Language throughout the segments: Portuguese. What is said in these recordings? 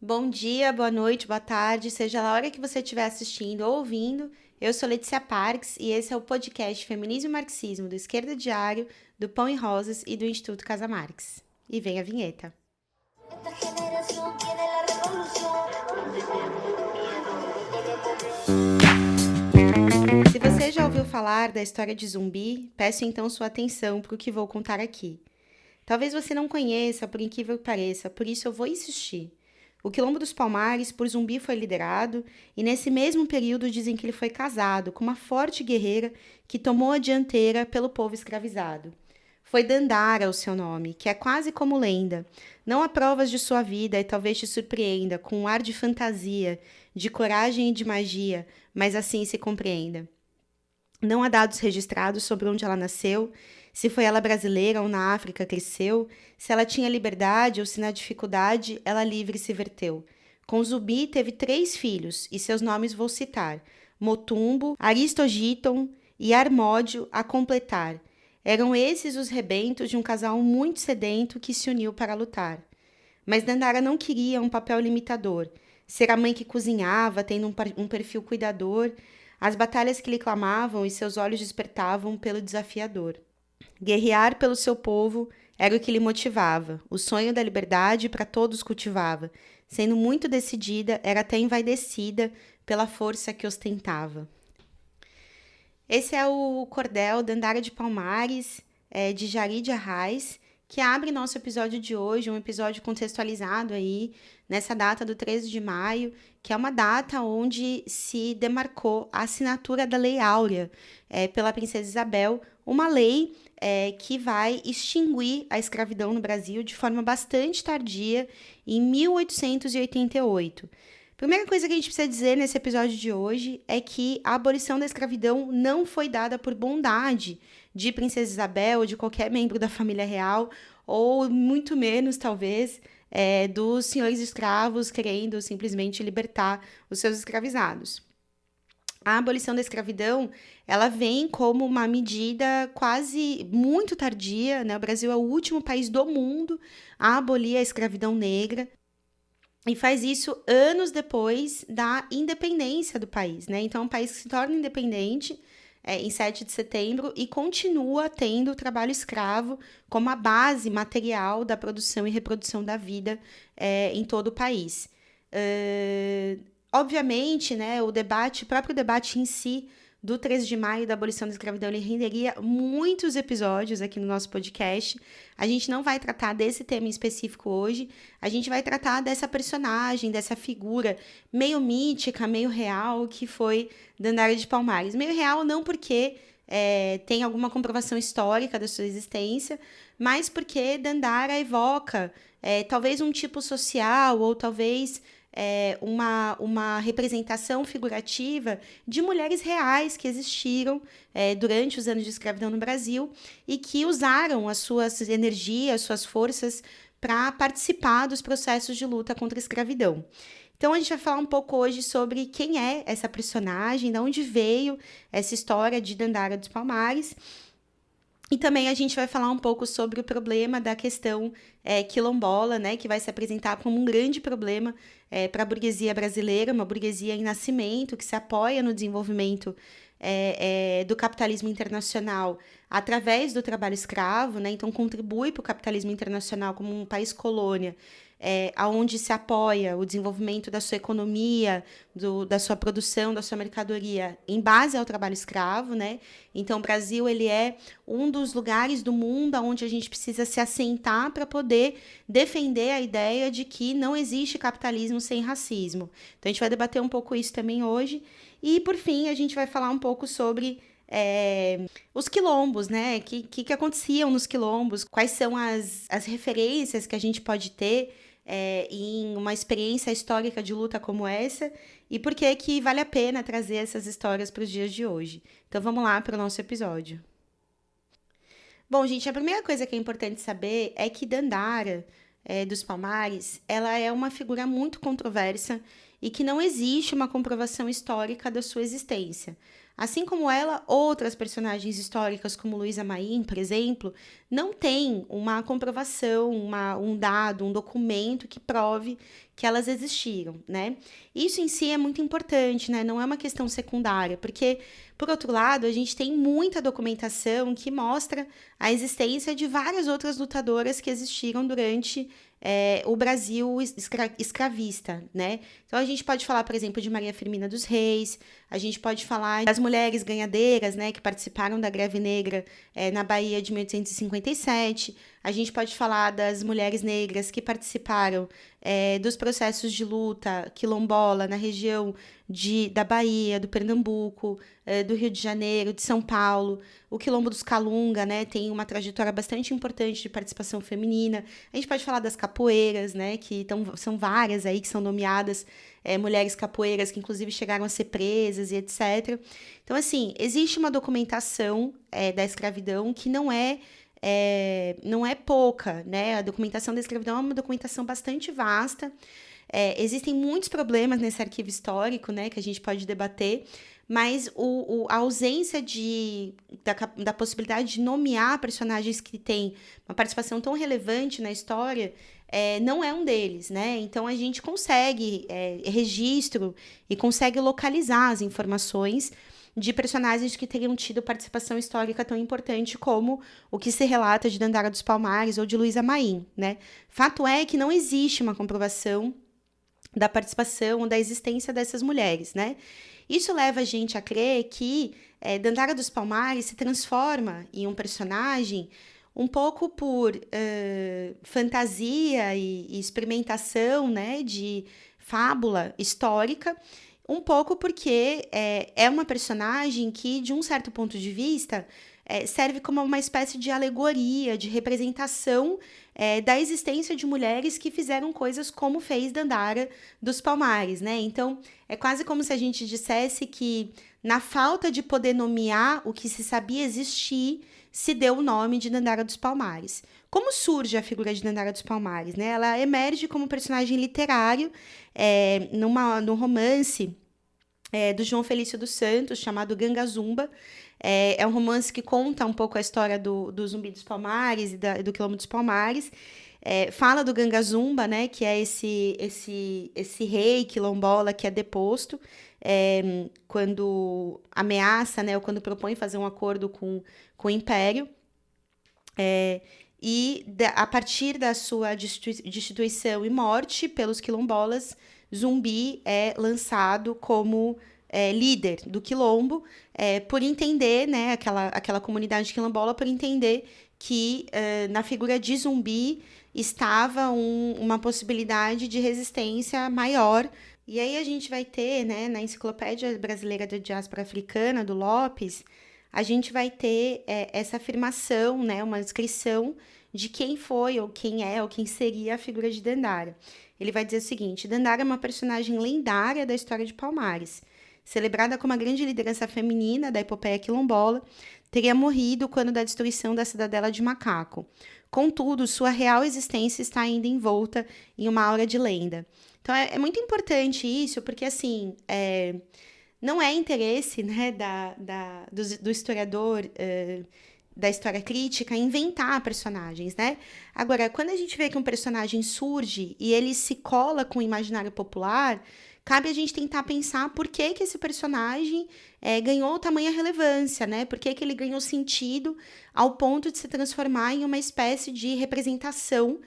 Bom dia, boa noite, boa tarde, seja lá a hora que você estiver assistindo ou ouvindo. Eu sou Letícia Parks e esse é o podcast Feminismo e Marxismo do Esquerda Diário, do Pão e Rosas e do Instituto Casa Marx. E vem a vinheta. Se você já ouviu falar da história de Zumbi, peço então sua atenção para o que vou contar aqui. Talvez você não conheça, por incrível que pareça, por isso eu vou insistir. O Quilombo dos Palmares por Zumbi foi liderado, e nesse mesmo período dizem que ele foi casado com uma forte guerreira que tomou a dianteira pelo povo escravizado. Foi Dandara o seu nome, que é quase como lenda. Não há provas de sua vida e talvez te surpreenda, com um ar de fantasia, de coragem e de magia, mas assim se compreenda. Não há dados registrados sobre onde ela nasceu, se foi ela brasileira ou na África cresceu, se ela tinha liberdade ou se na dificuldade ela livre se verteu. Com Zumbi teve 3 filhos, e seus nomes vou citar: Motumbo, Aristogiton e Armódio a completar. Eram esses os rebentos de um casal muito sedento que se uniu para lutar. Mas Dandara não queria um papel limitador, ser a mãe que cozinhava, tendo um perfil cuidador, as batalhas que lhe clamavam e seus olhos despertavam pelo desafiador. Guerrear pelo seu povo era o que lhe motivava, o sonho da liberdade para todos cultivava. Sendo muito decidida, era até envaidecida pela força que ostentava. Esse é o cordel Dandara de Palmares, de Jari de Arraes, que abre nosso episódio de hoje, um episódio contextualizado aí nessa data do 13 de maio, que é uma data onde se demarcou a assinatura da Lei Áurea pela Princesa Isabel, uma lei que vai extinguir a escravidão no Brasil de forma bastante tardia, em 1888. Primeira coisa que a gente precisa dizer nesse episódio de hoje é que a abolição da escravidão não foi dada por bondade de Princesa Isabel ou de qualquer membro da família real, ou muito menos, talvez, dos senhores escravos querendo simplesmente libertar os seus escravizados. A abolição da escravidão, ela vem como uma medida quase muito tardia, né? O Brasil é o último país do mundo a abolir a escravidão negra, e faz isso anos depois da independência do país, né? Então, é um país que se torna independente em 7 de setembro e continua tendo o trabalho escravo como a base material da produção e reprodução da vida em todo o país. Obviamente, né, o próprio debate em si do 13 de maio da abolição da escravidão, ele renderia muitos episódios aqui no nosso podcast. A gente não vai tratar desse tema em específico hoje, a gente vai tratar dessa personagem, dessa figura meio mítica, meio real, que foi Dandara de Palmares. Meio real não porque tem alguma comprovação histórica da sua existência, mas porque Dandara evoca talvez um tipo social ou talvez uma representação figurativa de mulheres reais que existiram durante os anos de escravidão no Brasil e que usaram as suas energias, suas forças para participar dos processos de luta contra a escravidão. Então, a gente vai falar um pouco hoje sobre quem é essa personagem, de onde veio essa história de Dandara dos Palmares. E também a gente vai falar um pouco sobre o problema da questão quilombola, né, que vai se apresentar como um grande problema para a burguesia brasileira, uma burguesia em nascimento, que se apoia no desenvolvimento do capitalismo internacional através do trabalho escravo, né, então contribui para o capitalismo internacional como um país colônia, onde se apoia o desenvolvimento da sua economia, da sua produção, da sua mercadoria, em base ao trabalho escravo, né? Então, o Brasil ele é um dos lugares do mundo onde a gente precisa se assentar para poder defender a ideia de que não existe capitalismo sem racismo. Então, a gente vai debater um pouco isso também hoje. E, por fim, a gente vai falar um pouco sobre os quilombos, né? O que aconteciam nos quilombos, quais são as referências que a gente pode ter em uma experiência histórica de luta como essa e por que vale a pena trazer essas histórias para os dias de hoje. Então vamos lá para o nosso episódio. Bom, gente, a primeira coisa que é importante saber é que Dandara dos Palmares, ela é uma figura muito controversa e que não existe uma comprovação histórica da sua existência. Assim como ela, outras personagens históricas, como Luísa Maim, por exemplo, não têm uma comprovação, um dado, um documento que prove que elas existiram, né? Isso em si é muito importante, né? Não é uma questão secundária, porque, por outro lado, a gente tem muita documentação que mostra a existência de várias outras lutadoras que existiram durante o Brasil escravista, né? Então, a gente pode falar, por exemplo, de Maria Firmina dos Reis, a gente pode falar das mulheres ganhadeiras, né, que participaram da greve negra na Bahia de 1857, a gente pode falar das mulheres negras que participaram dos processos de luta quilombola na região da Bahia, do Pernambuco, do Rio de Janeiro, de São Paulo. O Quilombo dos Calunga, né, tem uma trajetória bastante importante de participação feminina. A gente pode falar das capoeiras, né, são várias aí que são nomeadas mulheres capoeiras, que inclusive chegaram a ser presas e etc. Então, assim, existe uma documentação da escravidão que não é pouca, né? A documentação da escravidão é uma documentação bastante vasta. Existem muitos problemas nesse arquivo histórico, né, que a gente pode debater, mas a ausência da possibilidade de nomear personagens que têm uma participação tão relevante na história não é um deles, né? Então, a gente consegue registro e consegue localizar as informações de personagens que teriam tido participação histórica tão importante como o que se relata de Dandara dos Palmares ou de Luísa Maim, né? Fato é que não existe uma comprovação da participação ou da existência dessas mulheres, né? Isso leva a gente a crer que Dandara dos Palmares se transforma em um personagem um pouco por fantasia e experimentação, né, de fábula histórica, um pouco porque é uma personagem que, de um certo ponto de vista, serve como uma espécie de alegoria, de representação da existência de mulheres que fizeram coisas como fez Dandara dos Palmares, né? Então, é quase como se a gente dissesse que, na falta de poder nomear o que se sabia existir, se deu o nome de Dandara dos Palmares. Como surge a figura de Dandara dos Palmares, né? Ela emerge como personagem literário num romance do João Felício dos Santos, chamado Ganga Zumba. É um romance que conta um pouco a história do Zumbi dos Palmares e do Quilombo dos Palmares. Fala do Ganga Zumba, né, que é esse rei quilombola que é deposto quando ameaça, né, ou quando propõe fazer um acordo com o Império. A partir da sua destituição e morte pelos quilombolas, Zumbi é lançado como líder do quilombo, por entender, né, aquela comunidade quilombola, por entender que na figura de Zumbi estava uma possibilidade de resistência maior. E aí a gente vai ter, né, na Enciclopédia Brasileira da Diáspora Africana, do Lopes, a gente vai ter essa afirmação, né, uma descrição de quem foi, ou quem é, ou quem seria a figura de Dandara. Ele vai dizer o seguinte: Dandara é uma personagem lendária da história de Palmares. Celebrada como a grande liderança feminina da epopeia quilombola, teria morrido quando da destruição da cidadela de Macaco. Contudo, sua real existência está ainda envolta em uma aura de lenda. Então, é muito importante isso, porque, assim, não é interesse, né, do historiador, da história crítica, inventar personagens, né? Agora, quando a gente vê que um personagem surge e ele se cola com o imaginário popular, cabe a gente tentar pensar por que esse personagem ganhou tamanha relevância, né? Por que ele ganhou sentido ao ponto de se transformar em uma espécie de representação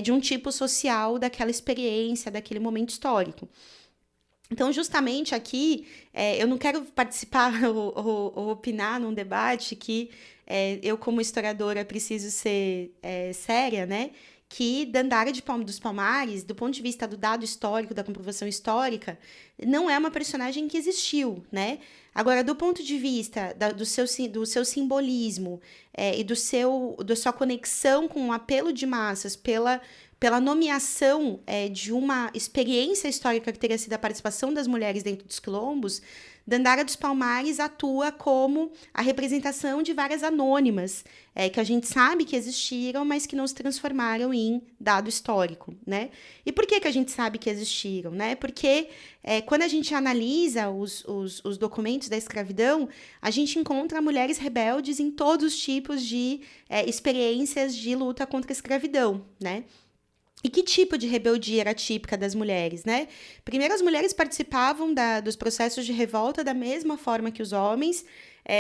de um tipo social daquela experiência, daquele momento histórico. Então, justamente aqui, eu não quero participar ou opinar num debate que eu, como historiadora, preciso ser séria, né? Que Dandara dos Palmares, do ponto de vista do dado histórico, da comprovação histórica, não é uma personagem que existiu, né? Agora, do ponto de vista do seu simbolismo e da sua conexão com o apelo de massas pela nomeação de uma experiência histórica que teria sido a participação das mulheres dentro dos quilombos, Dandara dos Palmares atua como a representação de várias anônimas, que a gente sabe que existiram, mas que não se transformaram em dado histórico, né? E por que a gente sabe que existiram, né? Porque quando a gente analisa os documentos da escravidão, a gente encontra mulheres rebeldes em todos os tipos de experiências de luta contra a escravidão, né? E que tipo de rebeldia era típica das mulheres, né? Primeiro, as mulheres participavam dos processos de revolta da mesma forma que os homens,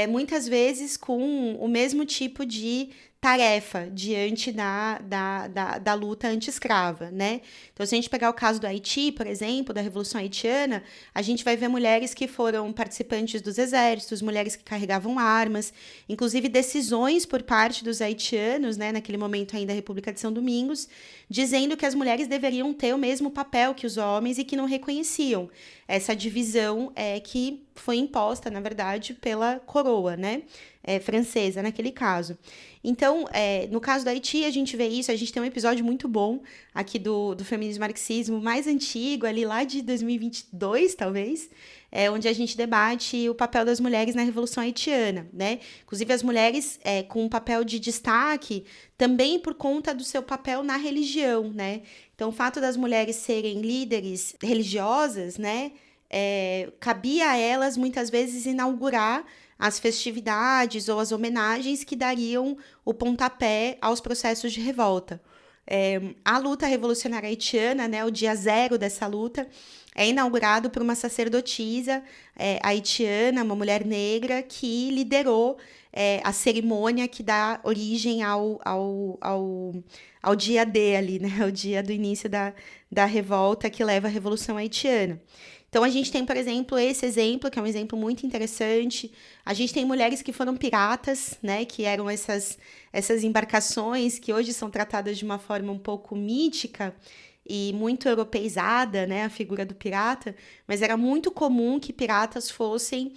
muitas vezes com o mesmo tipo de tarefa diante da luta anti-escrava, né? Então, se a gente pegar o caso do Haiti, por exemplo, da Revolução Haitiana, a gente vai ver mulheres que foram participantes dos exércitos, mulheres que carregavam armas, inclusive decisões por parte dos haitianos, né, naquele momento ainda a República de São Domingos, dizendo que as mulheres deveriam ter o mesmo papel que os homens e que não reconheciam essa divisão que foi imposta, na verdade, pela coroa, né, francesa, naquele caso. Então, no caso do Haiti, a gente vê isso, a gente tem um episódio muito bom aqui do feminismo marxismo mais antigo, ali lá de 2022, talvez, onde a gente debate o papel das mulheres na Revolução Haitiana, né? Inclusive, as mulheres com um papel de destaque também por conta do seu papel na religião, né? Então, o fato das mulheres serem líderes religiosas, né? Cabia a elas, muitas vezes, inaugurar as festividades ou as homenagens que dariam o pontapé aos processos de revolta. A luta revolucionária haitiana, né, o dia zero dessa luta, é inaugurado por uma sacerdotisa haitiana, uma mulher negra, que liderou a cerimônia que dá origem ao dia D ali, né, ao dia do início da revolta que leva à Revolução Haitiana. Então, a gente tem, por exemplo, esse exemplo, que é um exemplo muito interessante. A gente tem mulheres que foram piratas, né, que eram essas embarcações que hoje são tratadas de uma forma um pouco mítica e muito europeizada, né, a figura do pirata, mas era muito comum que piratas fossem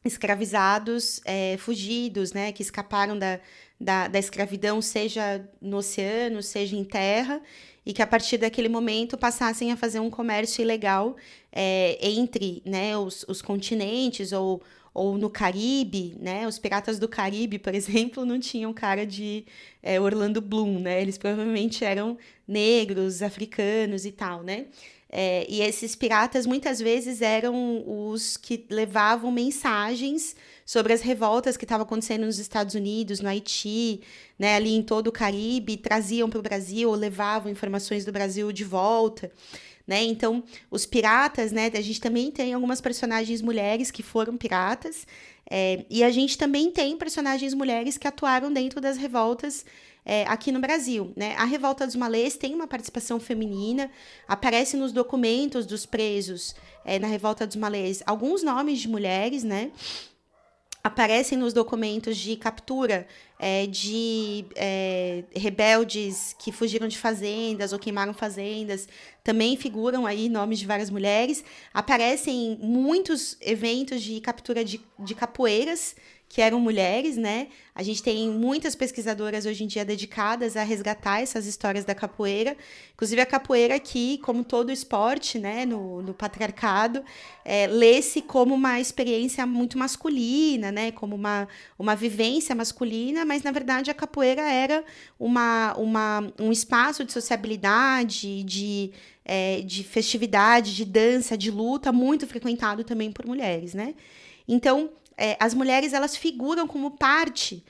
escravizados, fugidos, né, que escaparam da escravidão, seja no oceano, seja em terra, e que a partir daquele momento passassem a fazer um comércio ilegal entre, né, os continentes ou no Caribe, né? Os piratas do Caribe, por exemplo, não tinham cara de Orlando Bloom, né? Eles provavelmente eram negros, africanos e tal, né? E esses piratas muitas vezes eram os que levavam mensagens sobre as revoltas que estavam acontecendo nos Estados Unidos, no Haiti, né, ali em todo o Caribe, traziam para o Brasil ou levavam informações do Brasil de volta, né? Então, os piratas, né, a gente também tem algumas personagens mulheres que foram piratas, e a gente também tem personagens mulheres que atuaram dentro das revoltas aqui no Brasil, né? A Revolta dos Malês tem uma participação feminina, aparece nos documentos dos presos na Revolta dos Malês alguns nomes de mulheres, né? Aparecem nos documentos de captura de rebeldes que fugiram de fazendas ou queimaram fazendas, também figuram aí nomes de várias mulheres. Aparecem muitos eventos de captura de capoeiras, que eram mulheres, né? A gente tem muitas pesquisadoras hoje em dia dedicadas a resgatar essas histórias da capoeira. Inclusive a capoeira que, como todo esporte, né, no patriarcado, lê-se como uma experiência muito masculina, né? Como uma vivência masculina, mas na verdade a capoeira era um espaço de sociabilidade, de festividade, de dança, de luta, muito frequentado também por mulheres, né? Então, as mulheres, elas figuram como parte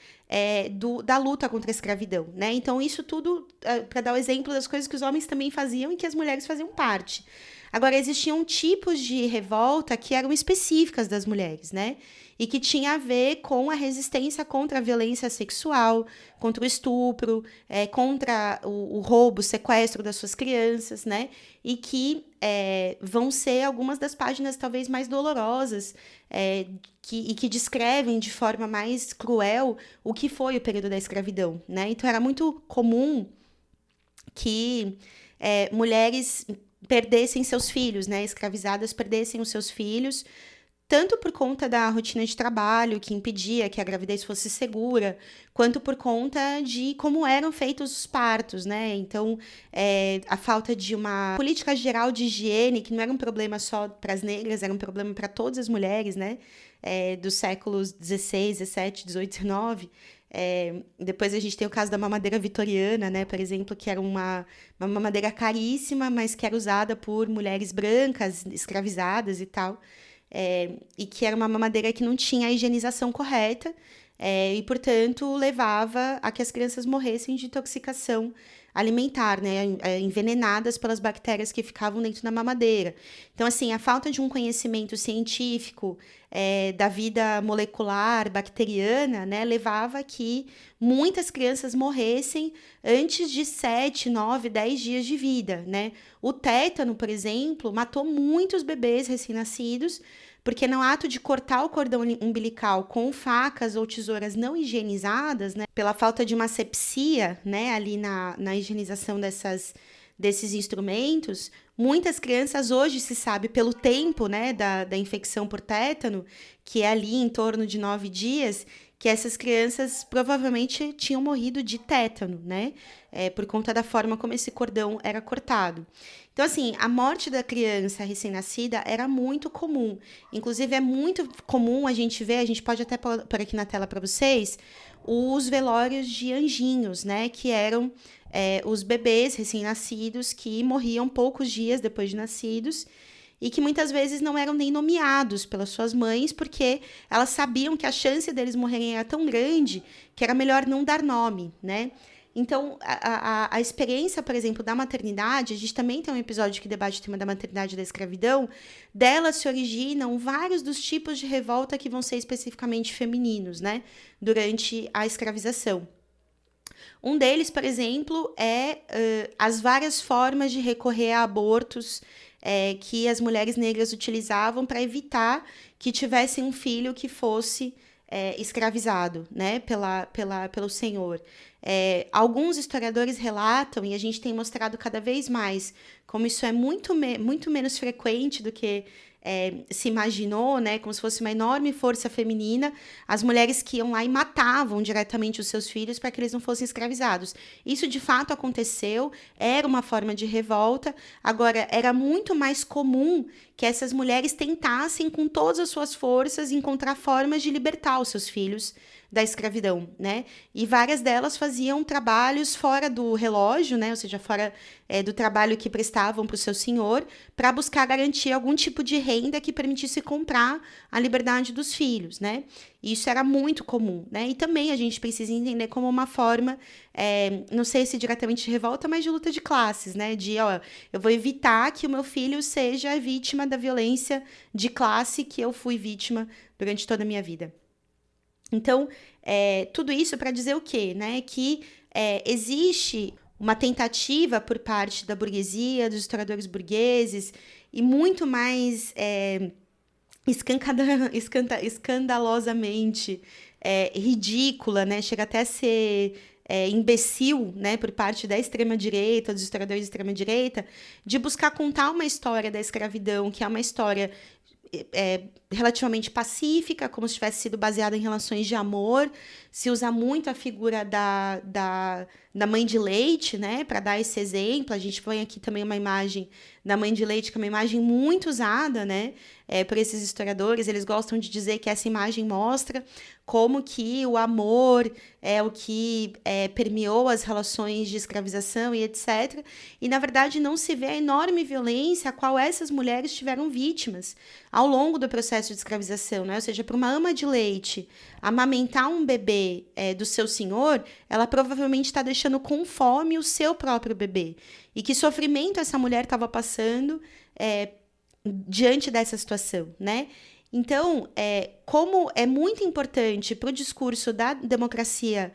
da luta contra a escravidão, né? Então, isso tudo para dar o exemplo das coisas que os homens também faziam e que as mulheres faziam parte. Agora, existiam tipos de revolta que eram específicas das mulheres, né? E que tinha a ver com a resistência contra a violência sexual, contra o estupro, contra o roubo, o sequestro das suas crianças, né? E que vão ser algumas das páginas talvez mais dolorosas e que descrevem de forma mais cruel o que foi o período da escravidão, né? Então, era muito comum que mulheres perdessem seus filhos, né? Escravizadas perdessem os seus filhos tanto por conta da rotina de trabalho, que impedia que a gravidez fosse segura, quanto por conta de como eram feitos os partos, né? Então, a falta de uma política geral de higiene, que não era um problema só para as negras, era um problema para todas as mulheres, né? Dos séculos XVI, XVII, XVIII, XIX. Depois a gente tem o caso da mamadeira vitoriana, né, por exemplo, que era uma mamadeira caríssima, mas que era usada por mulheres brancas, escravizadas e tal, e que era uma mamadeira que não tinha a higienização correta, e, portanto, levava a que as crianças morressem de intoxicação alimentar, né, envenenadas pelas bactérias que ficavam dentro da mamadeira. Então, assim, a falta de um conhecimento científico da vida molecular bacteriana, né, levava a que muitas crianças morressem antes de 7, 9, 10 dias de vida, né? O tétano, por exemplo, matou muitos bebês recém-nascidos, porque no ato de cortar o cordão umbilical com facas ou tesouras não higienizadas, né, pela falta de uma asepsia, né, ali na higienização desses instrumentos, muitas crianças hoje se sabe pelo tempo, né, da infecção por tétano, que é ali em torno de 9 dias, que essas crianças provavelmente tinham morrido de tétano, né, por conta da forma como esse cordão era cortado. Então, assim, a morte da criança recém-nascida era muito comum. Inclusive, é muito comum a gente ver, a gente pode até pôr aqui na tela para vocês, os velórios de anjinhos, né, que eram os bebês recém-nascidos que morriam poucos dias depois de nascidos e que muitas vezes não eram nem nomeados pelas suas mães, porque elas sabiam que a chance deles morrerem era tão grande que era melhor não dar nome, né? Então, a experiência, por exemplo, da maternidade, a gente também tem um episódio que debate o tema da maternidade e da escravidão, dela se originam vários dos tipos de revolta que vão ser especificamente femininos, né? Durante a escravização. Um deles, por exemplo, as várias formas de recorrer a abortos que as mulheres negras utilizavam para evitar que tivessem um filho que fosse escravizado, né, pelo senhor. Alguns historiadores relatam, e a gente tem mostrado cada vez mais, como isso é muito menos frequente do que se imaginou, né, como se fosse uma enorme força feminina, as mulheres que iam lá e matavam diretamente os seus filhos para que eles não fossem escravizados. Isso de fato aconteceu, era uma forma de revolta. Agora, era muito mais comum que essas mulheres tentassem com todas as suas forças encontrar formas de libertar os seus filhos da escravidão, né? E várias delas faziam trabalhos fora do relógio, né? Ou seja, fora do trabalho que prestavam para o seu senhor, para buscar garantir algum tipo de renda que permitisse comprar a liberdade dos filhos, né? Isso era muito comum, né? E também a gente precisa entender como uma forma, não sei se diretamente de revolta, mas de luta de classes, né? Eu vou evitar que o meu filho seja vítima da violência de classe que eu fui vítima durante toda a minha vida. Então, tudo isso para dizer o quê? Né? Que existe uma tentativa por parte da burguesia, dos historiadores burgueses, e muito mais escandalosamente ridícula, né? Chega até a ser imbecil, né, por parte da extrema-direita, dos historiadores de extrema-direita, de buscar contar uma história da escravidão, que é uma história relativamente pacífica, como se tivesse sido baseada em relações de amor. Se usa muito a figura da mãe de leite, né, para dar esse exemplo. A gente põe aqui também uma imagem da mãe de leite, que é uma imagem muito usada, né, por esses historiadores. Eles gostam de dizer que essa imagem mostra como que o amor é o que permeou as relações de escravização e etc. E, na verdade, não se vê a enorme violência a qual essas mulheres tiveram vítimas ao longo do processo de escravização, né? Ou seja, para uma ama de leite amamentar um bebê do seu senhor, ela provavelmente está deixando com fome o seu próprio bebê. E que sofrimento essa mulher estava passando diante dessa situação, né? Então, como é muito importante para o discurso da democracia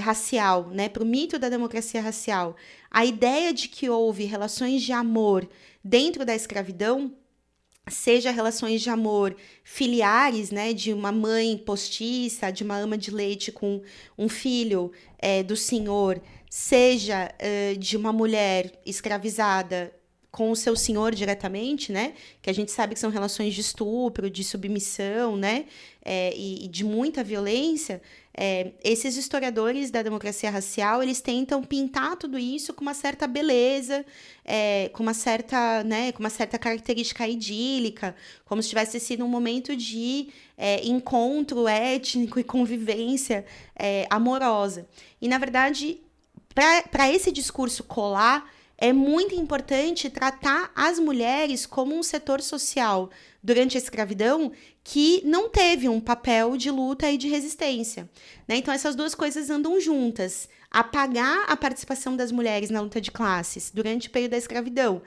racial, né, para o mito da democracia racial, a ideia de que houve relações de amor dentro da escravidão, seja relações de amor filiares, né, de uma mãe postiça, de uma ama de leite com um filho do senhor, seja de uma mulher escravizada com o seu senhor diretamente, né? Que a gente sabe que são relações de estupro, de submissão, né? E de muita violência. Esses historiadores da democracia racial, eles tentam pintar tudo isso com uma certa beleza, com uma certa característica idílica, como se tivesse sido um momento de encontro étnico e convivência amorosa. E, na verdade, para esse discurso colar, é muito importante tratar as mulheres como um setor social durante a escravidão que não teve um papel de luta e de resistência, né? Então, essas duas coisas andam juntas. Apagar a participação das mulheres na luta de classes durante o período da escravidão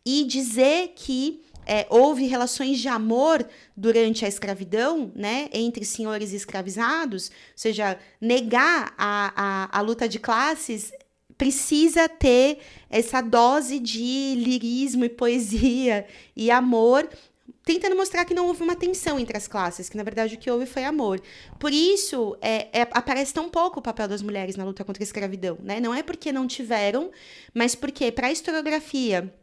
e dizer que houve relações de amor durante a escravidão, né, entre senhores e escravizados, ou seja, negar a luta de classes precisa ter essa dose de lirismo e poesia e amor, tentando mostrar que não houve uma tensão entre as classes, que na verdade o que houve foi amor. Por isso, aparece tão pouco o papel das mulheres na luta contra a escravidão, né? Não é porque não tiveram, mas porque para a historiografia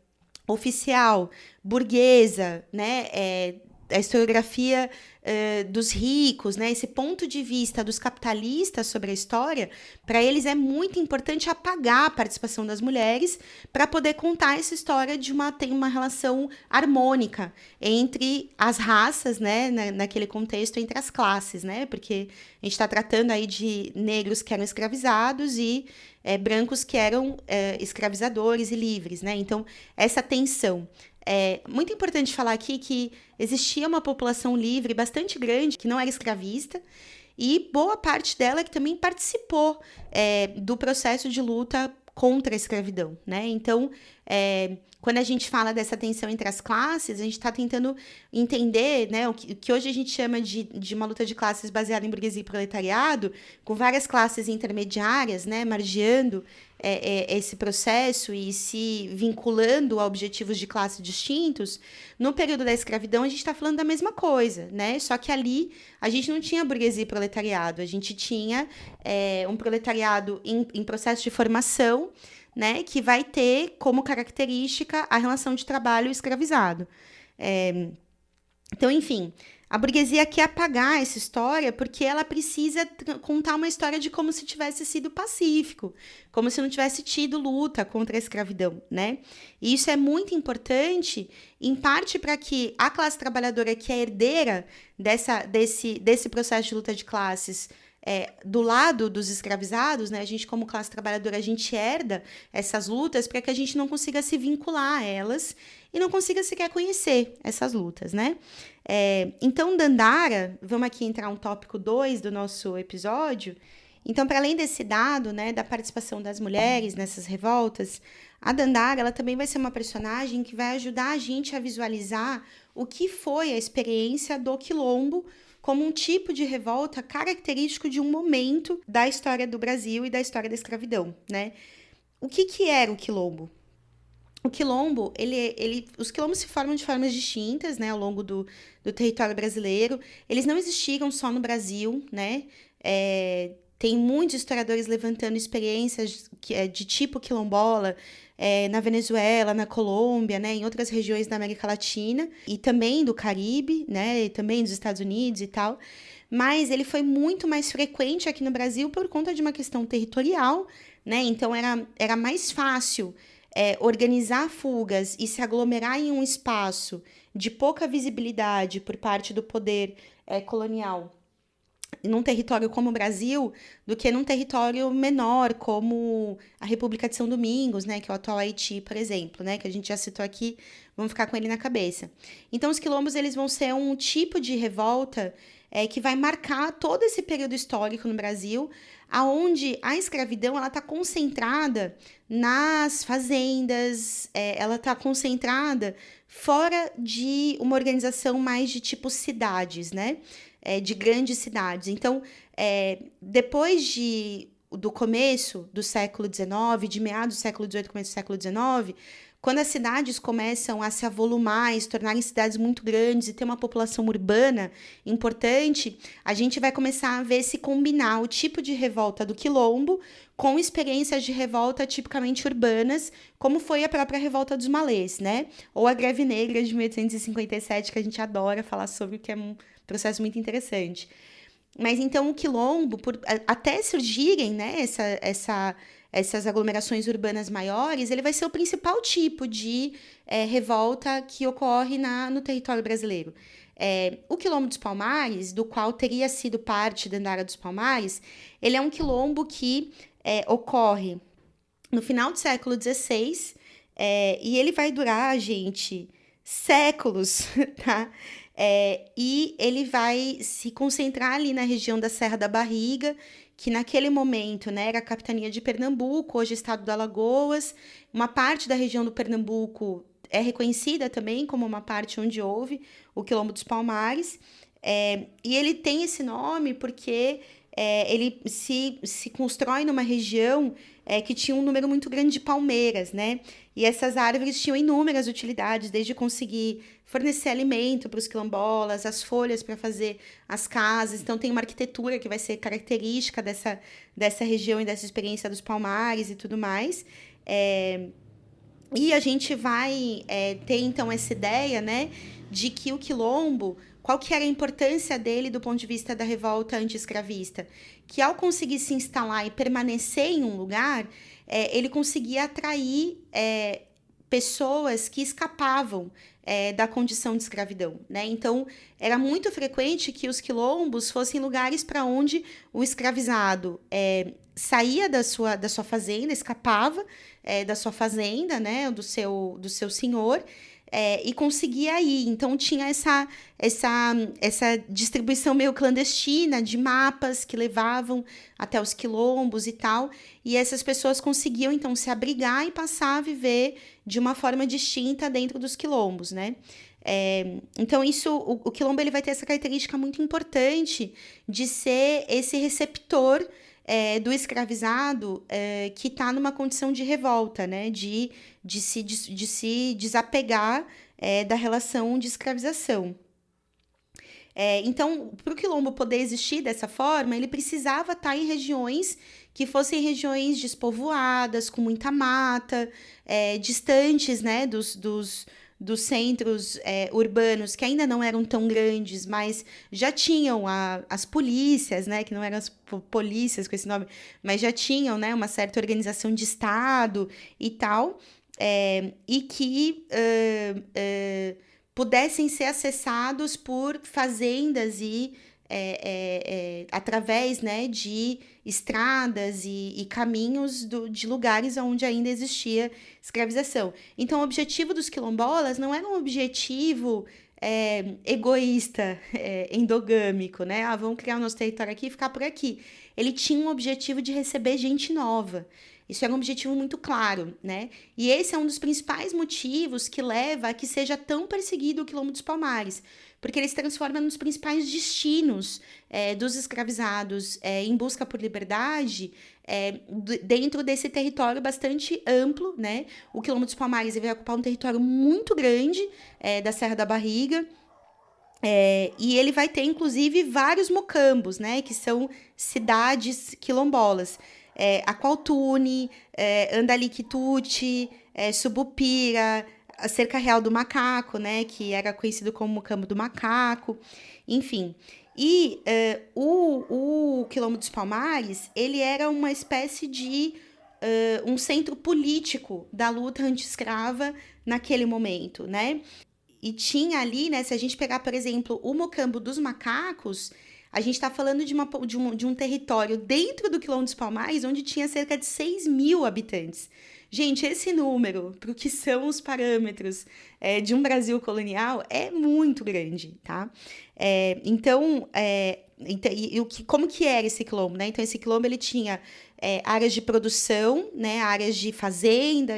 oficial, burguesa, né? A historiografia dos ricos, né? Esse ponto de vista dos capitalistas sobre a história, para eles é muito importante apagar a participação das mulheres para poder contar essa história tem uma relação harmônica entre as raças, né? Naquele contexto, entre as classes, né? Porque a gente está tratando aí de negros que eram escravizados e brancos que eram escravizadores e livres, né? Então, essa tensão. É muito importante falar aqui que existia uma população livre bastante grande que não era escravista e boa parte dela que também participou do processo de luta contra a escravidão, né? Então, quando a gente fala dessa tensão entre as classes, a gente está tentando entender, né, o que hoje a gente chama de uma luta de classes baseada em burguesia e proletariado, com várias classes intermediárias, né, margeando esse processo e se vinculando a objetivos de classe distintos. No período da escravidão, a gente está falando da mesma coisa, né? Só que ali a gente não tinha burguesia e proletariado, a gente tinha um proletariado em processo de formação, né, que vai ter como característica a relação de trabalho escravizado. Então, enfim, a burguesia quer apagar essa história porque ela precisa contar uma história de como se tivesse sido pacífico, como se não tivesse tido luta contra a escravidão, né? E isso é muito importante, em parte para que a classe trabalhadora, que é herdeira desse processo de luta de classes, do lado dos escravizados, né? A gente, como classe trabalhadora, a gente herda essas lutas para que a gente não consiga se vincular a elas e não consiga sequer conhecer essas lutas, né? Então, Dandara, vamos aqui entrar um tópico 2 do nosso episódio. Então, para além desse dado, né, da participação das mulheres nessas revoltas, a Dandara, ela também vai ser uma personagem que vai ajudar a gente a visualizar o que foi a experiência do quilombo como um tipo de revolta característico de um momento da história do Brasil e da história da escravidão, né? O que era o quilombo? O quilombo, os quilombos se formam de formas distintas, né, ao longo do território brasileiro. Eles não existiram só no Brasil, né? Tem muitos historiadores levantando experiências de tipo quilombola na Venezuela, na Colômbia, né, em outras regiões da América Latina e também do Caribe, né, e também dos Estados Unidos e tal. Mas ele foi muito mais frequente aqui no Brasil por conta de uma questão territorial, né? Então era mais fácil organizar fugas e se aglomerar em um espaço de pouca visibilidade por parte do poder colonial num território como o Brasil do que num território menor como a República de São Domingos, né, que é o atual Haiti, por exemplo, né, que a gente já citou aqui, vamos ficar com ele na cabeça. Então, os quilombos, eles vão ser um tipo de revolta que vai marcar todo esse período histórico no Brasil, aonde a escravidão ela está concentrada nas fazendas, ela está concentrada fora de uma organização mais de tipo cidades, né? De grandes cidades. Então, depois do começo do século XIX, de meados do século XVIII, começo do século XIX, Quando as cidades começam a se avolumar e se tornarem cidades muito grandes e ter uma população urbana importante, a gente vai começar a ver se combinar o tipo de revolta do Quilombo com experiências de revolta tipicamente urbanas, como foi a própria Revolta dos Malês, né? Ou a Greve Negra de 1857, que a gente adora falar sobre, que é um processo muito interessante. Mas então o Quilombo, até surgirem, né, essas aglomerações urbanas maiores, ele vai ser o principal tipo de revolta que ocorre no território brasileiro. O Quilombo dos Palmares, do qual teria sido parte da Andara dos Palmares, ele é um quilombo que ocorre no final do século XVI, e ele vai durar, gente, séculos, tá? E ele vai se concentrar ali na região da Serra da Barriga, que naquele momento, né, era a capitania de Pernambuco, hoje estado do Alagoas. Uma parte da região do Pernambuco é reconhecida também como uma parte onde houve o Quilombo dos Palmares. E ele tem esse nome porque ele se constrói numa região que tinha um número muito grande de palmeiras, né? E essas árvores tinham inúmeras utilidades, desde conseguir fornecer alimento para os quilombolas, as folhas para fazer as casas. Então, tem uma arquitetura que vai ser característica dessa região e dessa experiência dos palmares e tudo mais. E a gente vai ter, então, essa ideia, né, de que o quilombo, qual que era a importância dele do ponto de vista da revolta anti-escravista? Que ao conseguir se instalar e permanecer em um lugar, ele conseguia atrair pessoas que escapavam da condição de escravidão, né? Então, era muito frequente que os quilombos fossem lugares para onde o escravizado saía da sua fazenda, escapava da sua fazenda, né? Do seu senhor, e conseguia ir. Então, tinha essa distribuição meio clandestina de mapas que levavam até os quilombos e tal. E essas pessoas conseguiam, então, se abrigar e passar a viver de uma forma distinta dentro dos quilombos, né? Então, o quilombo ele vai ter essa característica muito importante de ser esse receptor do escravizado que está numa condição de revolta, né? De se desapegar da relação de escravização. Então, para o quilombo poder existir dessa forma, ele precisava estar em regiões que fossem regiões despovoadas, com muita mata, distantes, né, dos centros urbanos, que ainda não eram tão grandes, mas já tinham as polícias, né, que não eram as polícias com esse nome, mas já tinham, né, uma certa organização de Estado e tal, e que pudessem ser acessados por fazendas e através, né, de estradas e caminhos de lugares onde ainda existia escravização. Então, o objetivo dos quilombolas não era um objetivo egoísta, endogâmico, né? Vamos criar o nosso território aqui e ficar por aqui. Ele tinha um objetivo de receber gente nova. Isso era um objetivo muito claro, né? E esse é um dos principais motivos que leva a que seja tão perseguido o Quilombo dos Palmares, porque ele se transforma nos principais destinos dos escravizados em busca por liberdade dentro desse território bastante amplo, né? O Quilombo dos Palmares ele vai ocupar um território muito grande da Serra da Barriga, e ele vai ter, inclusive, vários mocambos, né? Que são cidades quilombolas. Aqualtune, Andaliquituti, Subupira, a Cerca Real do Macaco, né, que era conhecido como Mocambo do Macaco, enfim. E o Quilombo dos Palmares, ele era uma espécie de um centro político da luta anti-escrava naquele momento, né? E tinha ali, né, se a gente pegar, por exemplo, o Mocambo dos Macacos, a gente está falando de um território dentro do Quilombo dos Palmares, onde tinha cerca de 6.000 habitantes. Gente, esse número, para o que são os parâmetros de um Brasil colonial, é muito grande, tá? Como que era esse quilombo, né? Então, esse quilombo, ele tinha áreas de produção, né? Áreas de fazenda,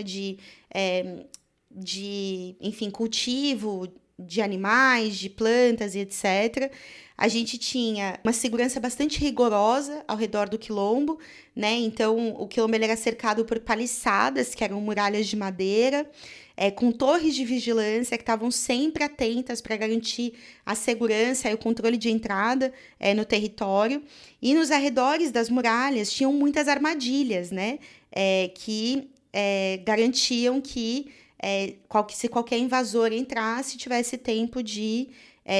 enfim, cultivo, de animais, de plantas e etc. A gente tinha uma segurança bastante rigorosa ao redor do quilombo, né? Então, o quilombo ele era cercado por paliçadas, que eram muralhas de madeira, com torres de vigilância que estavam sempre atentas para garantir a segurança e o controle de entrada no território. E nos arredores das muralhas tinham muitas armadilhas, né? Que garantiam que se qualquer invasor entrasse, tivesse tempo de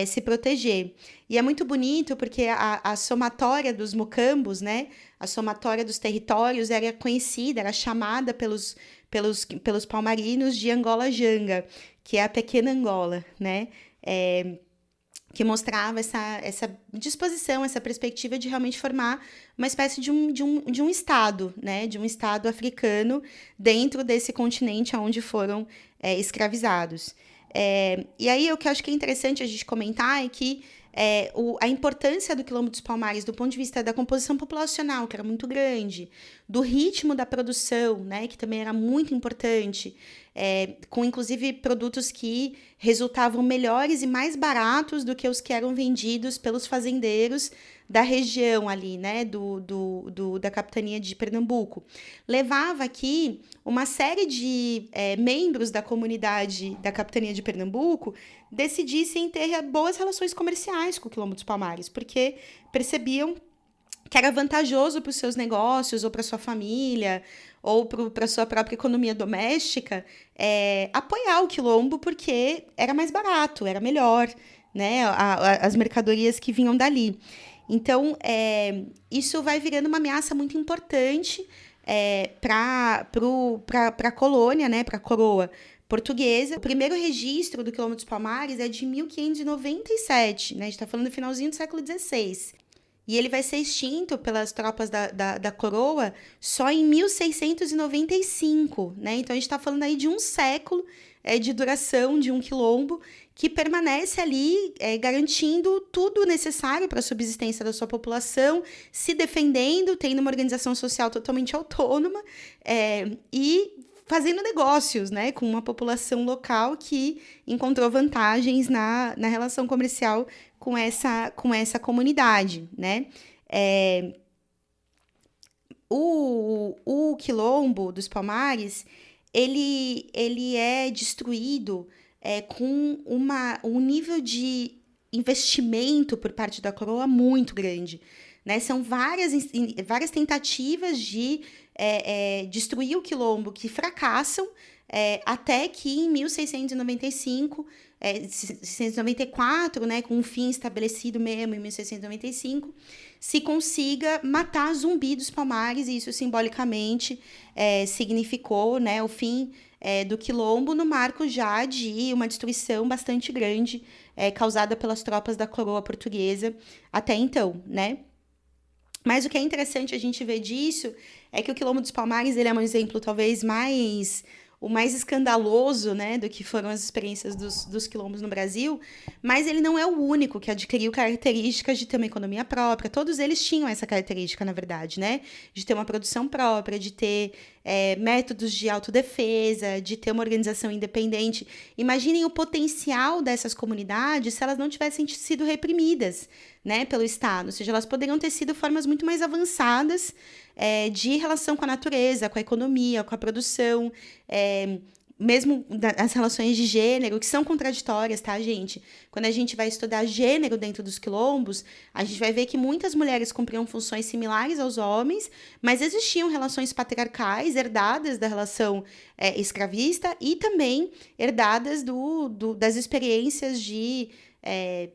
se proteger. E é muito bonito porque a somatória dos mocambos, né, a somatória dos territórios era conhecida, era chamada pelos palmarinos de Angola Janga, que é a pequena Angola, né, que mostrava essa disposição, essa perspectiva de realmente formar uma espécie de um estado, né, de um estado africano dentro desse continente onde foram escravizados. E aí, o que eu acho que é interessante a gente comentar é que a importância do Quilombo dos Palmares do ponto de vista da composição populacional, que era muito grande, do ritmo da produção, né, que também era muito importante, com inclusive produtos que resultavam melhores e mais baratos do que os que eram vendidos pelos fazendeiros da região ali, né, da capitania de Pernambuco. Levava aqui uma série de membros da comunidade da capitania de Pernambuco decidissem ter boas relações comerciais com o Quilombo dos Palmares, porque percebiam que era vantajoso para os seus negócios, ou para sua família, ou para a sua própria economia doméstica, apoiar o quilombo, porque era mais barato, era melhor, né, as mercadorias que vinham dali. Então, isso vai virando uma ameaça muito importante para a colônia, né, para a coroa portuguesa. O primeiro registro do Quilombo dos Palmares é de 1597, né, a gente está falando do finalzinho do século XVI. E ele vai ser extinto pelas tropas da coroa só em 1695, né? Então, a gente está falando aí de um século de duração de um quilombo que permanece ali garantindo tudo necessário para a subsistência da sua população, se defendendo, tendo uma organização social totalmente autônoma e fazendo negócios, né, com uma população local que encontrou vantagens na relação comercial com essa comunidade, né? O Quilombo dos Palmares, ele é destruído com um nível de investimento por parte da coroa muito grande, né? São várias tentativas de destruir o quilombo que fracassam, até que em 1695, 694, né, com um fim estabelecido mesmo em 1695, se consiga matar Zumbi dos Palmares, e isso simbolicamente significou, né, o fim do quilombo, no marco já de uma destruição bastante grande causada pelas tropas da coroa portuguesa até então, né? Mas o que é interessante a gente ver disso é que o Quilombo dos Palmares ele é um exemplo talvez o mais escandaloso, né, do que foram as experiências dos quilombos no Brasil, mas ele não é o único que adquiriu características de ter uma economia própria. Todos eles tinham essa característica, na verdade, né, de ter uma produção própria, de ter métodos de autodefesa, de ter uma organização independente. Imaginem o potencial dessas comunidades se elas não tivessem sido reprimidas, né, pelo Estado, ou seja, elas poderiam ter sido formas muito mais avançadas de relação com a natureza, com a economia, com a produção, mesmo as relações de gênero, que são contraditórias, tá, gente? Quando a gente vai estudar gênero dentro dos quilombos, a gente vai ver que muitas mulheres cumpriam funções similares aos homens, mas existiam relações patriarcais herdadas da relação escravista e também herdadas das experiências de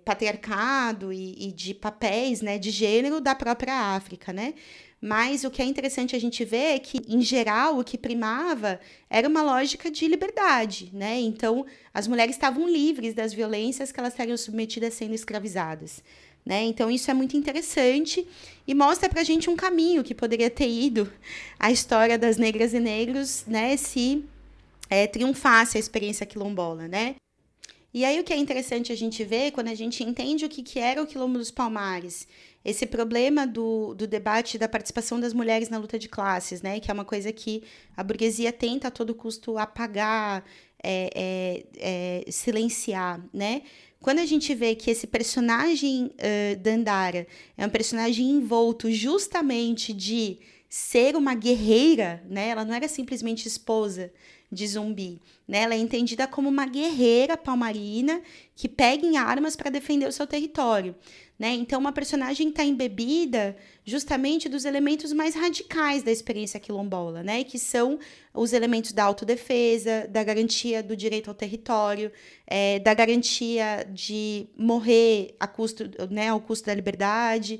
patriarcado e de papéis, né, de gênero da própria África, né? Mas o que é interessante a gente ver é que, em geral, o que primava era uma lógica de liberdade, né? Então, as mulheres estavam livres das violências que elas estariam submetidas sendo escravizadas, né? Então, isso é muito interessante e mostra pra gente um caminho que poderia ter ido a história das negras e negros, né? Se triunfasse a experiência quilombola, né? E aí o que é interessante a gente ver, quando a gente entende o que era o Quilombo dos Palmares, esse problema do debate da participação das mulheres na luta de classes, né, que é uma coisa que a burguesia tenta a todo custo apagar, silenciar, né? Quando a gente vê que esse personagem Dandara é um personagem envolto justamente de ser uma guerreira, né? Ela não era simplesmente esposa de Zumbi, né? Ela é entendida como uma guerreira palmarina que pega em armas para defender o seu território, né? Então, uma personagem está embebida justamente dos elementos mais radicais da experiência quilombola, né? Que são os elementos da autodefesa, da garantia do direito ao território, da garantia de morrer a custo, né, ao custo da liberdade,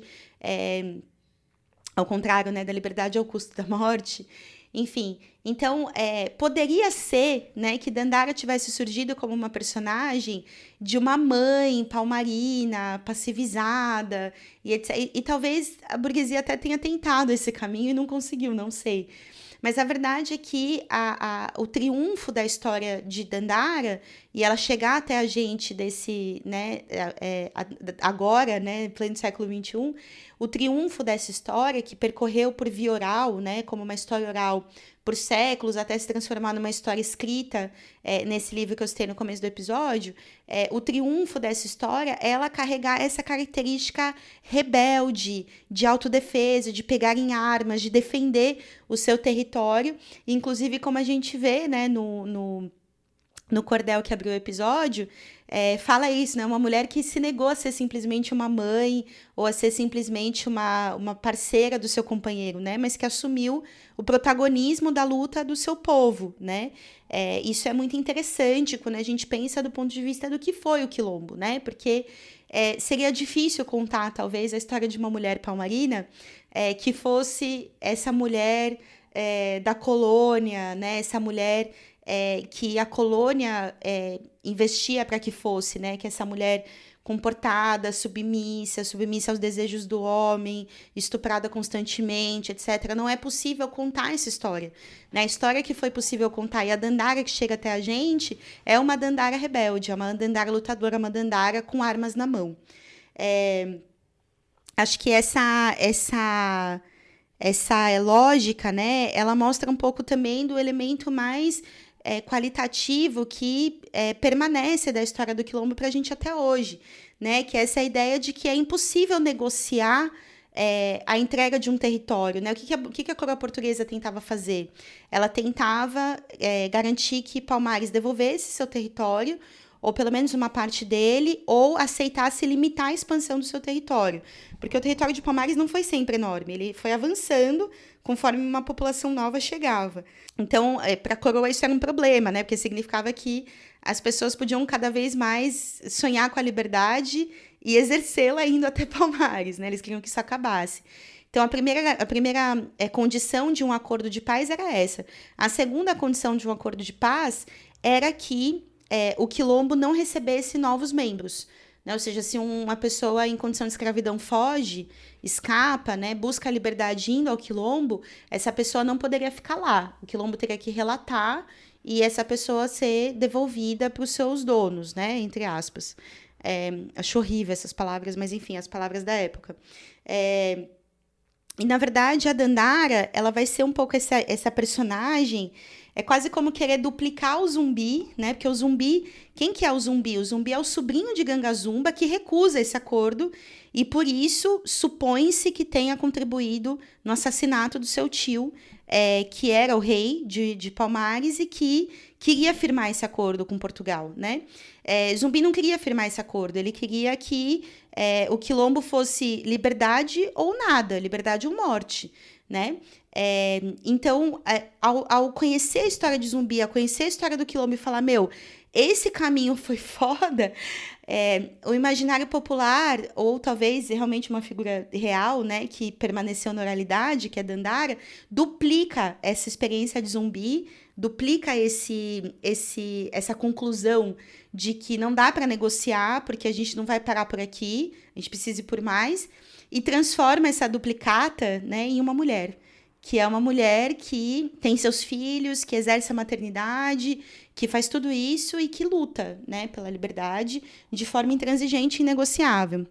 ao contrário, né, da liberdade ao custo da morte. Enfim, então, poderia ser, né, que Dandara tivesse surgido como uma personagem de uma mãe palmarina, passivizada, e etc. E talvez a burguesia até tenha tentado esse caminho e não conseguiu, não sei. Mas a verdade é que o triunfo da história de Dandara, e ela chegar até a gente desse, né, agora, né, pleno século XXI, o triunfo dessa história, que percorreu por via oral, né, como uma história oral por séculos, até se transformar numa história escrita, nesse livro que eu citei no começo do episódio, o triunfo dessa história é ela carregar essa característica rebelde, de autodefesa, de pegar em armas, de defender o seu território. Inclusive, como a gente vê, né, no cordel que abriu o episódio, fala isso, né? Uma mulher que se negou a ser simplesmente uma mãe ou a ser simplesmente uma parceira do seu companheiro, né? Mas que assumiu o protagonismo da luta do seu povo, né? Isso é muito interessante quando a gente pensa do ponto de vista do que foi o Quilombo, né? Porque seria difícil contar, talvez, a história de uma mulher palmarina que fosse essa mulher da colônia, né? Essa mulher que a colônia investia para que fosse, né? Que essa mulher comportada, submissa aos desejos do homem, estuprada constantemente, etc. Não é possível contar essa história, né? A história que foi possível contar e a Dandara que chega até a gente é uma Dandara rebelde, é uma Dandara lutadora, uma Dandara com armas na mão. Acho que essa lógica, né? Ela mostra um pouco também do elemento mais qualitativo que permanece da história do Quilombo para a gente até hoje, né? Que é essa ideia de que é impossível negociar a entrega de um território, né? O que a coroa portuguesa tentava fazer? Ela tentava garantir que Palmares devolvesse seu território, ou pelo menos uma parte dele, ou aceitasse limitar a expansão do seu território. Porque o território de Palmares não foi sempre enorme, ele foi avançando conforme uma população nova chegava. Então, para a coroa isso era um problema, né? Porque significava que as pessoas podiam cada vez mais sonhar com a liberdade e exercê-la indo até Palmares, né? Eles queriam que isso acabasse. Então, a primeira condição de um acordo de paz era essa. A segunda condição de um acordo de paz era que o Quilombo não recebesse novos membros, né? Ou seja, se uma pessoa em condição de escravidão foge, escapa, né, busca a liberdade indo ao Quilombo, essa pessoa não poderia ficar lá. O Quilombo teria que relatar e essa pessoa ser devolvida para os seus donos, né, entre aspas. Acho horrível essas palavras, mas enfim, as palavras da época. E, na verdade, a Dandara, ela vai ser um pouco essa personagem. É quase como querer duplicar o Zumbi, né? Porque o Zumbi... Quem que é o Zumbi? O Zumbi é o sobrinho de Gangazumba que recusa esse acordo e, por isso, supõe-se que tenha contribuído no assassinato do seu tio, que era o rei de Palmares e que queria firmar esse acordo com Portugal, né? Zumbi não queria firmar esse acordo, ele queria que o Quilombo fosse liberdade ou nada, liberdade ou morte, né? Então, ao conhecer a história de Zumbi, ao conhecer a história do Quilombo e falar, esse caminho foi foda, o imaginário popular, ou talvez realmente uma figura real, né, que permaneceu na oralidade, que é Dandara, duplica essa experiência de Zumbi, duplica essa conclusão de que não dá para negociar, porque a gente não vai parar por aqui, a gente precisa ir por mais, e transforma essa duplicata, né, em uma mulher, que é uma mulher que tem seus filhos, que exerce a maternidade, que faz tudo isso e que luta, né, pela liberdade de forma intransigente e inegociável.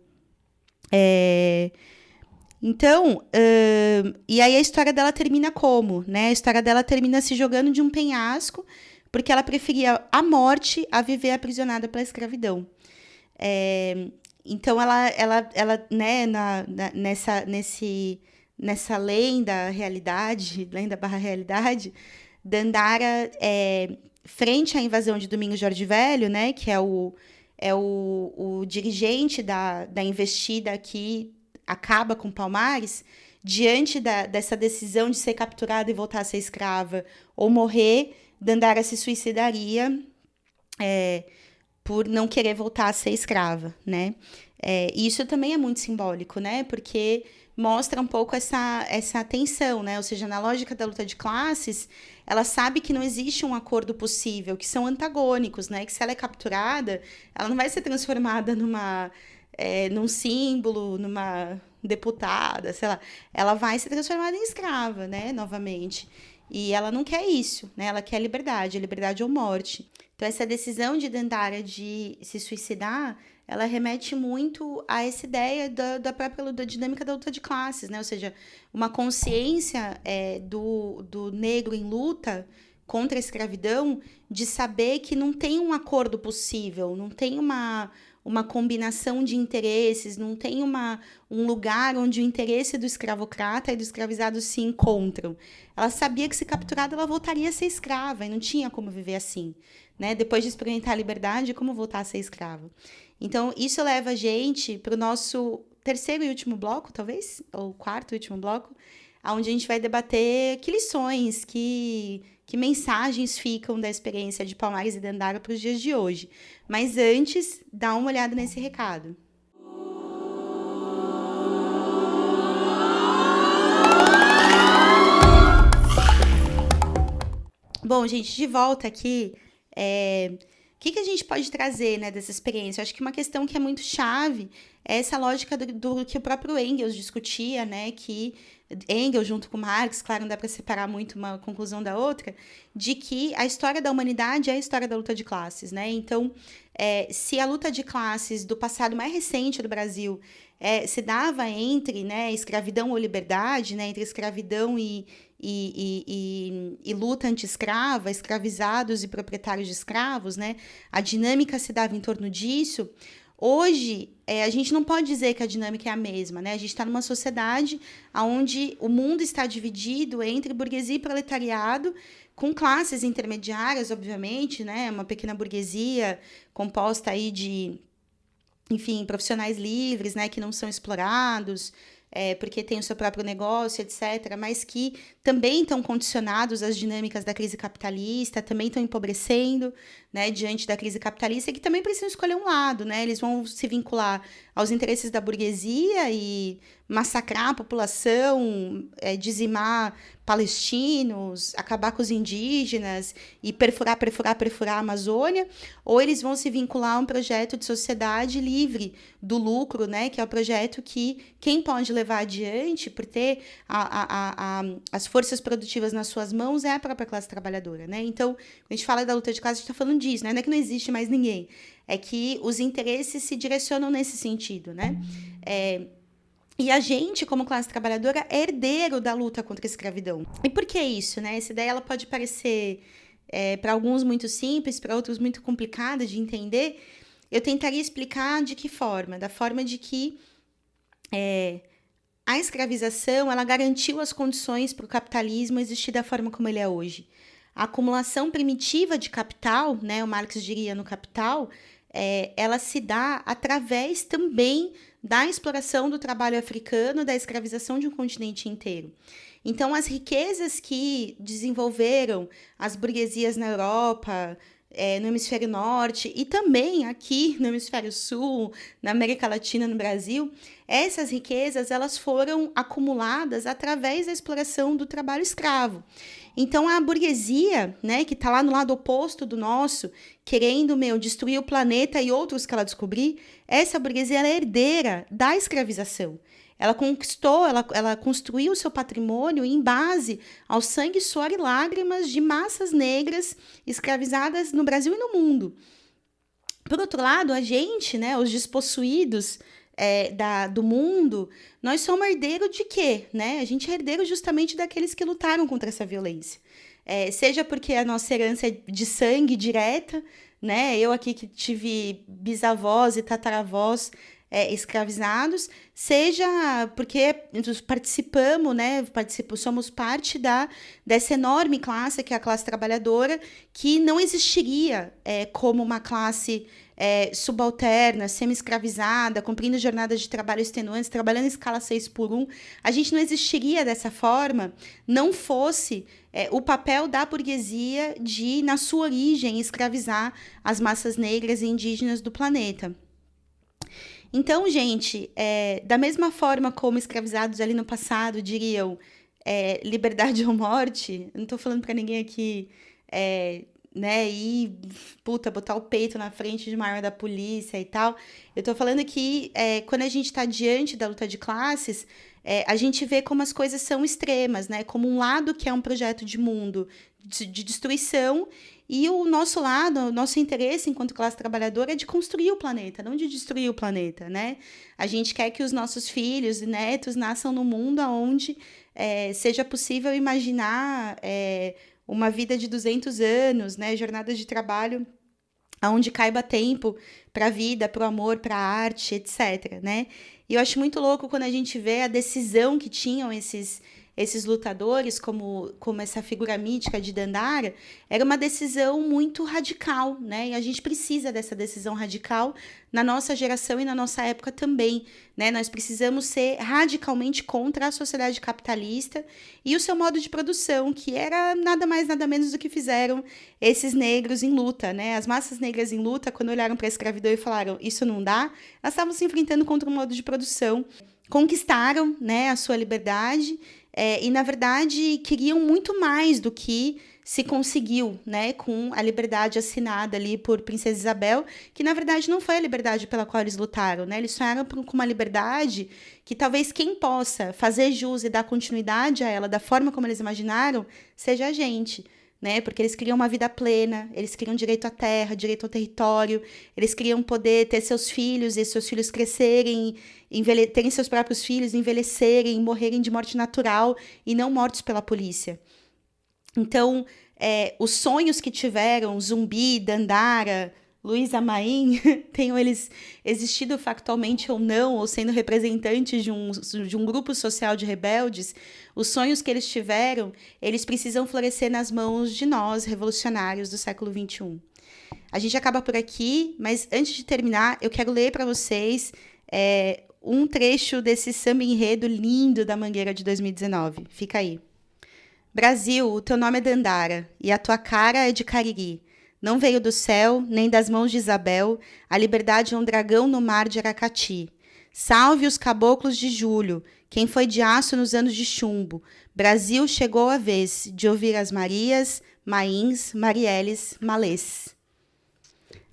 Então, e aí a história dela termina como? Né? A história dela termina se jogando de um penhasco porque ela preferia a morte a viver aprisionada pela escravidão. Então, ela né, nessa lenda, realidade, lenda barra realidade, Dandara, frente à invasão de Domingos Jorge Velho, né, que é o dirigente da investida que acaba com Palmares, diante dessa decisão de ser capturada e voltar a ser escrava ou morrer, Dandara se suicidaria por não querer voltar a ser escrava, né? Isso também é muito simbólico, né? Porque mostra um pouco essa tensão, né? Ou seja, na lógica da luta de classes, ela sabe que não existe um acordo possível, que são antagônicos, né? Que se ela é capturada, ela não vai ser transformada num símbolo, numa deputada, sei lá. Ela vai ser transformada em escrava, né? Novamente. E ela não quer isso, né? Ela quer a liberdade ou morte. Então, essa decisão de Dandara de se suicidar, ela remete muito a essa ideia da própria da dinâmica da luta de classes, né? Ou seja, uma consciência do negro em luta contra a escravidão, de saber que não tem um acordo possível, não tem uma combinação de interesses, não tem um lugar onde o interesse do escravocrata e do escravizado se encontram. Ela sabia que, se capturada, ela voltaria a ser escrava e não tinha como viver assim, né? Depois de experimentar a liberdade, como voltar a ser escrava? Então, isso leva a gente para o nosso terceiro e último bloco, talvez, ou quarto e último bloco, onde a gente vai debater que lições, que mensagens ficam da experiência de Palmares e Dandara para os dias de hoje. Mas antes, dá uma olhada nesse recado. Bom, gente, de volta aqui, o que a gente pode trazer, né, dessa experiência? Eu acho que uma questão que é muito chave é essa lógica do que o próprio Engels discutia, né, que Engels junto com Marx, claro, não dá para separar muito uma conclusão da outra, de que a história da humanidade é a história da luta de classes, né? Então, se a luta de classes do passado mais recente do Brasil se dava entre, né, escravidão ou liberdade, né, entre escravidão e luta anti-escrava, escravizados e proprietários de escravos, né? A dinâmica se dava em torno disso. Hoje, a gente não pode dizer que a dinâmica é a mesma, né? A gente está numa sociedade onde o mundo está dividido entre burguesia e proletariado, com classes intermediárias, obviamente, né? Uma pequena burguesia composta aí de, enfim, profissionais livres, né? Que não são explorados, porque tem o seu próprio negócio, etc., mas que também estão condicionados às dinâmicas da crise capitalista, também estão empobrecendo, né, diante da crise capitalista, e que também precisam escolher um lado, né? Eles vão se vincular aos interesses da burguesia e massacrar a população, dizimar palestinos, acabar com os indígenas e perfurar a Amazônia, ou eles vão se vincular a um projeto de sociedade livre do lucro, né, que é o projeto que quem pode levar adiante, por ter as forças produtivas nas suas mãos, é a própria classe trabalhadora, né? Então, quando a gente fala da luta de classe, a gente está falando disso, né? Não é que não existe mais ninguém, é que os interesses se direcionam nesse sentido, né? E a gente, como classe trabalhadora, é herdeiro da luta contra a escravidão. E por que isso, né? Essa ideia ela pode parecer, para alguns, muito simples, para outros, muito complicada de entender. Eu tentaria explicar de que forma? Da forma de que a escravização ela garantiu as condições para o capitalismo existir da forma como ele é hoje. A acumulação primitiva de capital, né, o Marx diria no Capital, ela se dá através também da exploração do trabalho africano, da escravização de um continente inteiro. Então, as riquezas que desenvolveram as burguesias na Europa, no hemisfério norte e também aqui no hemisfério sul, na América Latina, no Brasil, essas riquezas elas foram acumuladas através da exploração do trabalho escravo. Então, a burguesia, né, que está lá no lado oposto do nosso, querendo, destruir o planeta e outros que ela descobrir, essa burguesia ela é herdeira da escravização. Ela conquistou, ela construiu o seu patrimônio em base ao sangue, suor e lágrimas de massas negras escravizadas no Brasil e no mundo. Por outro lado, a gente, né, os despossuídos do mundo, nós somos herdeiros de quê? Né? A gente é herdeiro justamente daqueles que lutaram contra essa violência. seja porque a nossa herança é de sangue direta, né? Eu aqui que tive bisavós e tataravós escravizados, seja porque participamos, né? Somos parte dessa enorme classe, que é a classe trabalhadora, que não existiria como uma classe subalterna, semi-escravizada, cumprindo jornadas de trabalho extenuantes, trabalhando em escala 6x1. A gente não existiria dessa forma, não fosse o papel da burguesia de, na sua origem, escravizar as massas negras e indígenas do planeta. Então, gente, da mesma forma como escravizados ali no passado diriam liberdade ou morte, eu não estou falando para ninguém aqui, né, e botar o peito na frente de uma arma da polícia e tal. Eu estou falando que quando a gente está diante da luta de classes, a gente vê como as coisas são extremas, né? Como um lado que é um projeto de mundo de destruição, e o nosso lado, o nosso interesse enquanto classe trabalhadora é de construir o planeta, não de destruir o planeta, né? A gente quer que os nossos filhos e netos nasçam num mundo onde seja possível imaginar uma vida de 200 anos, né? Jornadas de trabalho onde caiba tempo para a vida, para o amor, para a arte, etc., né? E eu acho muito louco quando a gente vê a decisão que tinham esses lutadores, como essa figura mítica de Dandara. Era uma decisão muito radical, né? E a gente precisa dessa decisão radical na nossa geração e na nossa época também, né? Nós precisamos ser radicalmente contra a sociedade capitalista e o seu modo de produção, que era nada mais, nada menos do que fizeram esses negros em luta, né? As massas negras em luta, quando olharam para a escravidão e falaram, isso não dá, elas estavam se enfrentando contra o modo de produção. Conquistaram, né, a sua liberdade, e, na verdade, queriam muito mais do que se conseguiu, né, com a liberdade assinada ali por Princesa Isabel, que, na verdade, não foi a liberdade pela qual eles lutaram, né? Eles sonharam com uma liberdade que talvez quem possa fazer jus e dar continuidade a ela da forma como eles imaginaram seja a gente, né? Porque eles queriam uma vida plena, eles queriam direito à terra, direito ao território, eles queriam poder ter seus filhos e seus filhos crescerem, terem seus próprios filhos, envelhecerem, morrerem de morte natural e não mortos pela polícia. Então, os sonhos que tiveram, Zumbi, Dandara, Luísa Maim, tenham eles existido factualmente ou não, ou sendo representantes de um grupo social de rebeldes, os sonhos que eles tiveram, eles precisam florescer nas mãos de nós, revolucionários do século XXI. A gente acaba por aqui, mas antes de terminar, eu quero ler para vocês um trecho desse samba enredo lindo da Mangueira de 2019. Fica aí. Brasil, o teu nome é Dandara, e a tua cara é de Cariri. Não veio do céu, nem das mãos de Isabel, a liberdade é um dragão no mar de Aracati. Salve os caboclos de julho, quem foi de aço nos anos de chumbo. Brasil chegou a vez de ouvir as Marias, Maíns, Marielles, Malês.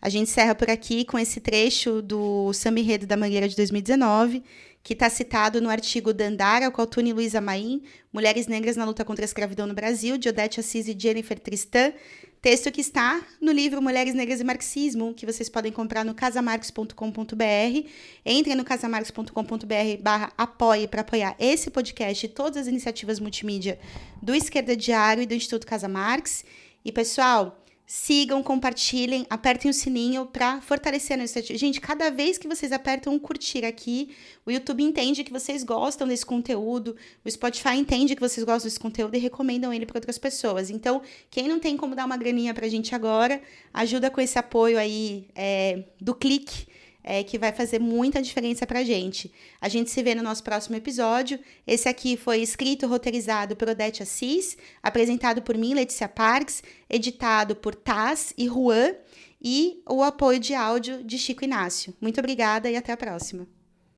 A gente encerra por aqui com esse trecho do Samba Enredo da Mangueira de 2019, que está citado no artigo Dandara, Coaltune e Luísa Maim, Mulheres Negras na Luta contra a Escravidão no Brasil, de Odete Assis e Jennifer Tristan, texto que está no livro Mulheres Negras e Marxismo, que vocês podem comprar no casamarx.com.br. Entrem no casamarx.com.br/apoie para apoiar esse podcast e todas as iniciativas multimídia do Esquerda Diário e do Instituto Casa Marx. E, pessoal, sigam, compartilhem, apertem o sininho para fortalecer a nossa... Gente, cada vez que vocês apertam um curtir aqui, o YouTube entende que vocês gostam desse conteúdo, o Spotify entende que vocês gostam desse conteúdo e recomendam ele para outras pessoas. Então, quem não tem como dar uma graninha pra gente agora, ajuda com esse apoio aí do clique, que vai fazer muita diferença pra gente. A gente se vê no nosso próximo episódio. Esse aqui foi escrito e roteirizado por Odete Assis, apresentado por mim, Letícia Parks, editado por Taz e Juan, e o apoio de áudio de Chico Inácio. Muito obrigada e até a próxima.